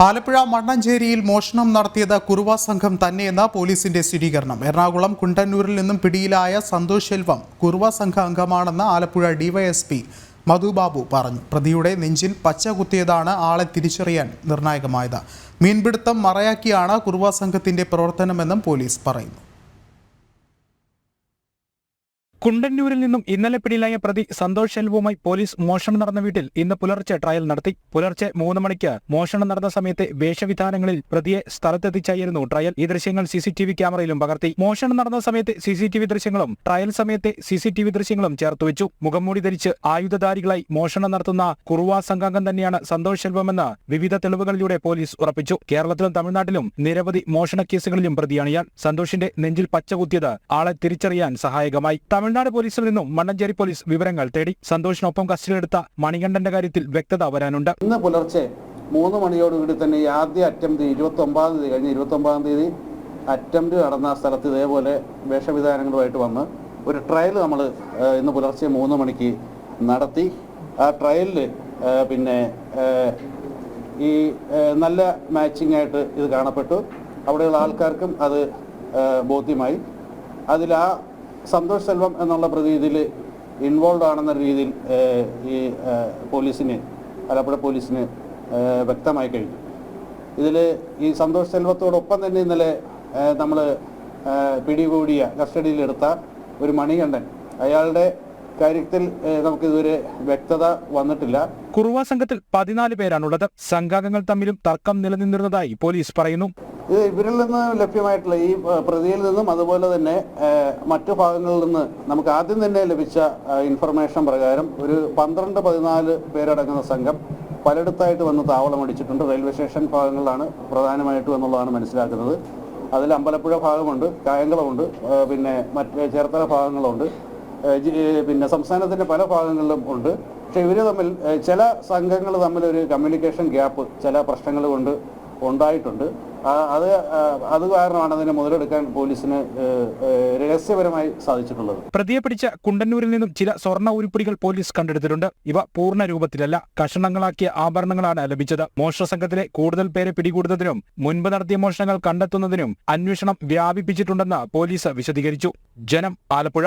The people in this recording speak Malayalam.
ആലപ്പുഴ മണ്ണഞ്ചേരിയിൽ മോഷണം നടത്തിയത് കുറുവ സംഘം തന്നെയെന്ന പോലീസിന്റെ സ്ഥിരീകരണം. എറണാകുളം കുണ്ടന്നൂരിൽ നിന്നും പിടിയിലായ സന്തോഷ് സെൽവം കുറുവ സംഘ അംഗമാണെന്ന് ആലപ്പുഴ ഡിവൈഎസ്പി മധുബാബു പറഞ്ഞു. പ്രതിയുടെ നെഞ്ചിൽ പച്ച കുത്തിയതാണ് ആളെ തിരിച്ചറിയാൻ നിർണായകമായത്. മീൻപിടുത്തം മറയാക്കിയാണ് കുറുവ സംഘത്തിന്റെ പ്രവർത്തനമെന്നും പോലീസ് പറയുന്നു. കുണ്ടന്നൂരിൽ നിന്നും ഇന്നലെ പിടിയിലായ പ്രതി സന്തോഷ് സെൽവവുമായി പോലീസ് മോഷണം നടന്ന വീട്ടിൽ ഇന്ന് പുലർച്ചെ ട്രയൽ നടത്തി. പുലർച്ചെ 3 മണിക്ക് മോഷണം നടന്ന സമയത്തെ വേഷവിധാനങ്ങളിൽ പ്രതിയെ സ്ഥലത്തെത്തിച്ചായിരുന്നു ട്രയൽ. ഈ ദൃശ്യങ്ങൾ CCTV ക്യാമറയിലും പകർത്തി. മോഷണം നടന്ന സമയത്തെ CCTV ദൃശ്യങ്ങളും ട്രയൽ സമയത്തെ CCTV ദൃശ്യങ്ങളും ചേർത്തുവെച്ചു. മുഖംമൂടി ധരിച്ച് ആയുധധാരികളായി മോഷണം നടത്തുന്ന കുറുവ സംഘാംഗം തന്നെയാണ് സന്തോഷ് സെൽവമെന്ന് വിവിധ തെളിവുകളിലൂടെ പോലീസ് ഉറപ്പിച്ചു. കേരളത്തിലും തമിഴ്നാട്ടിലും നിരവധി മോഷണ കേസുകളിലും പ്രതിയാണ് ഇയാൾ. സന്തോഷിന്റെ നെഞ്ചിൽ പച്ച കുത്തിയത് ആളെ തിരിച്ചറിയാൻ സഹായകമായി. തമിഴ്നാട് പോലീസിൽ നിന്നും മണ്ണഞ്ചേരി പോലീസ് വിവരങ്ങൾ തേടി. സന്തോഷിനൊപ്പം കസ്റ്റഡിയിലെടുത്ത മണികണ്ഠന്റെ കാര്യത്തിൽ വ്യക്തത വരാനുണ്ട്. ഇന്ന് പുലർച്ചെ 3 മണിയോടുകൂടി തന്നെ ഈ ആദ്യ അറ്റംപ്റ്റ് 29-ാം തീയതി കഴിഞ്ഞ് 29-ാം തീയതി അറ്റംപ്റ്റ് നടന്ന സ്ഥലത്ത് ഇതേപോലെ വേഷവിധാനങ്ങളുമായിട്ട് വന്ന് ഒരു ട്രയൽ നമ്മൾ ഇന്ന് പുലർച്ചെ 3 മണിക്ക് നടത്തി. ആ ട്രയലിൽ ഈ നല്ല മാച്ചിങ് ആയിട്ട് ഇത് കാണപ്പെട്ടു. അവിടെയുള്ള ആൾക്കാർക്കും അത് ബോധ്യമായി. അതിൽ ആ സന്തോഷ് സെൽവം എന്നുള്ള പ്രതി ഇതിൽ ഇൻവോൾവ് ആണെന്ന രീതിയിൽ ഈ ആലപ്പുഴ പോലീസിന് വ്യക്തമായി കഴിഞ്ഞു. ഇതിൽ ഈ സന്തോഷ് സെൽവത്തോടൊപ്പം തന്നെ ഇന്നലെ നമ്മൾ പിടികൂടിയ കസ്റ്റഡിയിലെടുത്ത ഒരു മണികണ്ഠൻ, അയാളുടെ കാര്യത്തിൽ നമുക്കിതുവരെ വ്യക്തത വന്നിട്ടില്ല. കുറുവ സംഘത്തിൽ 14 പേരാണുള്ളത്. സംഘാംഗങ്ങൾ തമ്മിലും തർക്കം നിലനിന്നിരുന്നതായി പോലീസ് പറയുന്നു. ഇത് ഇവരിൽ നിന്ന് ലഭ്യമായിട്ടുള്ള ഈ പ്രതിയിൽ നിന്നും അതുപോലെ തന്നെ മറ്റു ഭാഗങ്ങളിൽ നിന്ന് നമുക്ക് ആദ്യം തന്നെ ലഭിച്ച ഇൻഫർമേഷൻ പ്രകാരം ഒരു 12-14 പേരടങ്ങുന്ന സംഘം പലയിടത്തായിട്ട് വന്ന് താവളമടിച്ചിട്ടുണ്ട്. റെയിൽവേ സ്റ്റേഷൻ ഭാഗങ്ങളിലാണ് പ്രധാനമായിട്ടും എന്നുള്ളതാണ് മനസ്സിലാക്കുന്നത്. അതിൽ അമ്പലപ്പുഴ ഭാഗമുണ്ട്, കായംകുളമുണ്ട്, മറ്റ് ചേർത്തല ഭാഗങ്ങളുണ്ട്, സംസ്ഥാനത്തിൻ്റെ പല ഭാഗങ്ങളിലും ഉണ്ട്. പക്ഷെ ഇവർ തമ്മിൽ ചില സംഘങ്ങൾ തമ്മിൽ ഒരു കമ്മ്യൂണിക്കേഷൻ ഗ്യാപ്പ് ചില പ്രശ്നങ്ങൾ കൊണ്ട് ഉണ്ടായിട്ടുണ്ട്. അത് കാരണമാണ് അതിനെ മുതലെടുക്കാൻ പോലീസിന് രഹസ്യപരമായി സാധിച്ചിട്ടുള്ളത്. പ്രതിയെ പിടിച്ച കുണ്ടന്നൂരിൽ നിന്നും ചില സ്വർണ്ണ ഉരുപ്പിടികൾ പോലീസ് കണ്ടെടുത്തിട്ടുണ്ട്. ഇവ പൂർണ്ണ രൂപത്തിലല്ല, കഷണങ്ങളാക്കിയ ആഭരണങ്ങളാണ് ലഭിച്ചത്. മോഷണ സംഘത്തിലെ കൂടുതൽ പേരെ പിടികൂടുന്നതിനും മുൻപ് നടത്തിയ മോഷണങ്ങൾ കണ്ടെത്തുന്നതിനും അന്വേഷണം വ്യാപിപ്പിച്ചിട്ടുണ്ടെന്ന് പോലീസ് വിശദീകരിച്ചു. ജനം, ആലപ്പുഴ.